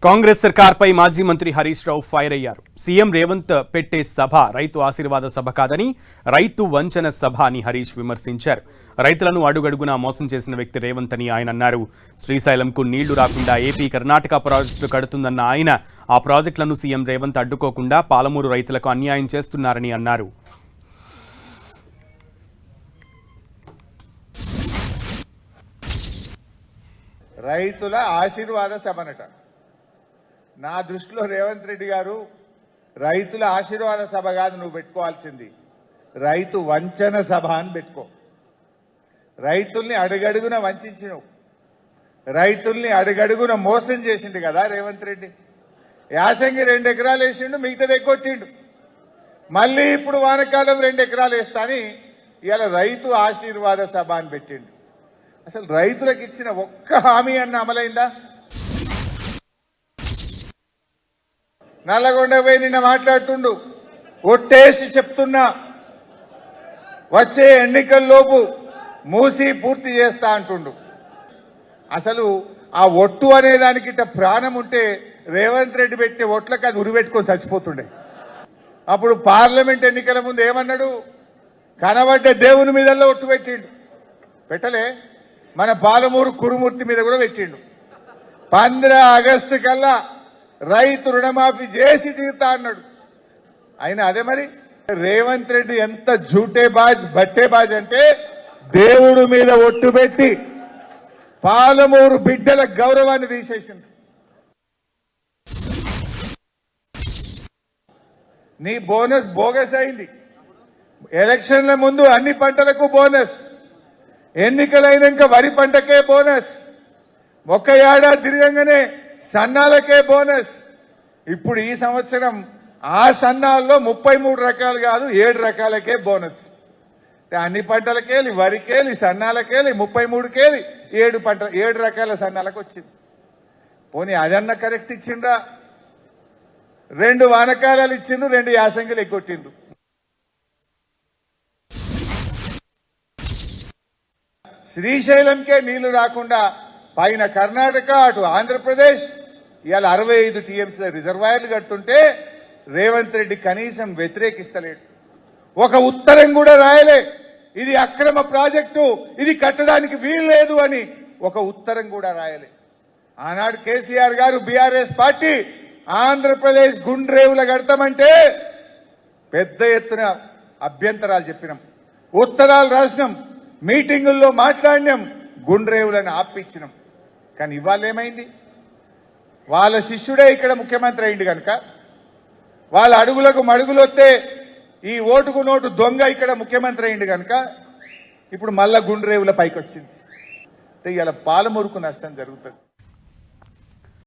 కాంగ్రెస్ సర్కార్పై మాజీ మంత్రి హరీష్ రావు ఫైర్ అయ్యారు. సీఎం రేవంత్ పెట్టే సభ రైతు ఆశీర్వాద సభ కాదని రైతు వంచన సభ అని హరీష్ విమర్శించారు. రైతులను అడుగడుగునా మోసం చేసిన వ్యక్తి రేవంత్ అని ఆయన అన్నారు. శ్రీశైలంకు నీళ్లు రాకుండా ఏపీ కర్ణాటక ప్రాజెక్టులు కడుతుందన్న ఆయన ఆ ప్రాజెక్టులను సీఎం రేవంత్ అడ్డుకోకుండా పాలమూరు రైతులకు అన్యాయం చేస్తున్నారని అన్నారు. రైతుల ఆశీర్వాద సభనట. నా దృష్టిలో రేవంత్ రెడ్డి గారు రైతుల ఆశీర్వాద సభ కాదు నువ్వు పెట్టుకోవాల్సింది, రైతు వంచన సభ అని పెట్టుకో. రైతుల్ని అడుగడుగున వంచినవు, రైతుల్ని అడుగడుగున మోసం చేసిండు కదా రేవంత్ రెడ్డి. యాసంగి 2 ఎకరాలు వేసిండు, మిగతాది ఎగ్గొట్టిండు. మళ్ళీ ఇప్పుడు వానకాలం 2 ఎకరాలు వేస్తా అని ఇవాళ రైతు ఆశీర్వాద సభ అని పెట్టిండు. అసలు రైతులకు ఇచ్చిన ఒక్క హామీ అన్న అమలైందా? నల్లగొండ పోయి నిన్న మాట్లాడుతుండు, ఒట్టేసి చెప్తున్నా వచ్చే ఎన్నికల్లోపు మూసి పూర్తి చేస్తా అంటుండు. అసలు ఆ ఒట్టు అనే దానికి ఇట్ట ప్రాణం ఉంటే రేవంత్ రెడ్డి పెట్టే ఒట్లకు అది ఉరిపెట్టుకొని చచ్చిపోతుండే. అప్పుడు పార్లమెంట్ ఎన్నికల ముందు ఏమన్నాడు? కనబడ్డ దేవుని మీదల్లో ఒట్టు పెట్టిండు. పెట్టలే, మన పాలమూరు కురుమూర్తి మీద కూడా పెట్టిండు. 15 ఆగస్టు కల్లా రైతు రుణమాఫీ చేసి తీరుతా అన్నాడు. అయినా అదే మరి రేవంత్ రెడ్డి ఎంత జూటేబాజ్ బట్టేబాజ్ అంటే దేవుడు మీద ఒట్టు పెట్టి పాలమూరు బిడ్డల గౌరవాన్ని తీసేసింది. నీ బోనస్ బోగస్ అయింది. ఎలక్షన్ల ముందు అన్ని పంటలకు బోనస్, ఎన్నికలైనాక వరి పంటకే బోనస్, ఒక్క ఏడాది తిరగంగానే సన్నాలకే బోనస్. ఇప్పుడు ఈ సంవత్సరం ఆ సన్నాల్లో 33 రకాలు కాదు 7 రకాలకే బోనస్. అన్ని పంటలకేలి, వరికేలి, సన్నాలకేలి, 33కేలి 7 రకాల సన్నాలకు వచ్చింది. పోనీ అదన్న కరెక్ట్ ఇచ్చిండ్రా? 2 వానకాలాలు ఇచ్చిండ్రు, 2 యాసంగిలు ఎగ్గొట్టిండ్రు. శ్రీశైలంకే నీళ్లు రాకుండా పైన కర్ణాటక అటు ఆంధ్రప్రదేశ్ ఇవాళ 65 టీఎంసీల రిజర్వాయర్లు కడుతుంటే రేవంత్ రెడ్డి కనీసం వ్యతిరేకిస్తలేడు. ఒక ఉత్తరం కూడా రాయలే, ఇది అక్రమ ప్రాజెక్టు, ఇది కట్టడానికి వీల్లేదు అని ఒక ఉత్తరం కూడా రాయలే. ఆనాడు కేసీఆర్ గారు బీఆర్ఎస్ పార్టీ ఆంధ్రప్రదేశ్ గుండ్రేవుల కడతామంటే పెద్ద ఎత్తున అభ్యంతరాలు చెప్పినాం, ఉత్తరాలు రాసినాం, మీటింగుల్లో మాట్లాడినాం, గుండ్రేవులను ఆపిచ్చినాం. కానీ ఇవాళ ఏమైంది? వాళ్ళ శిష్యుడే ఇక్కడ ముఖ్యమంత్రి అయింది కనుక, వాళ్ళ అడుగులకు మడుగులు వస్తే ఈ ఓటుకు నోటు దొంగ ఇక్కడ ముఖ్యమంత్రి అయింది కనుక ఇప్పుడు మళ్ళా గుండ్రేవుల పైకి వచ్చింది. ఇలా పాలమూరుకు నష్టం జరుగుతుంది.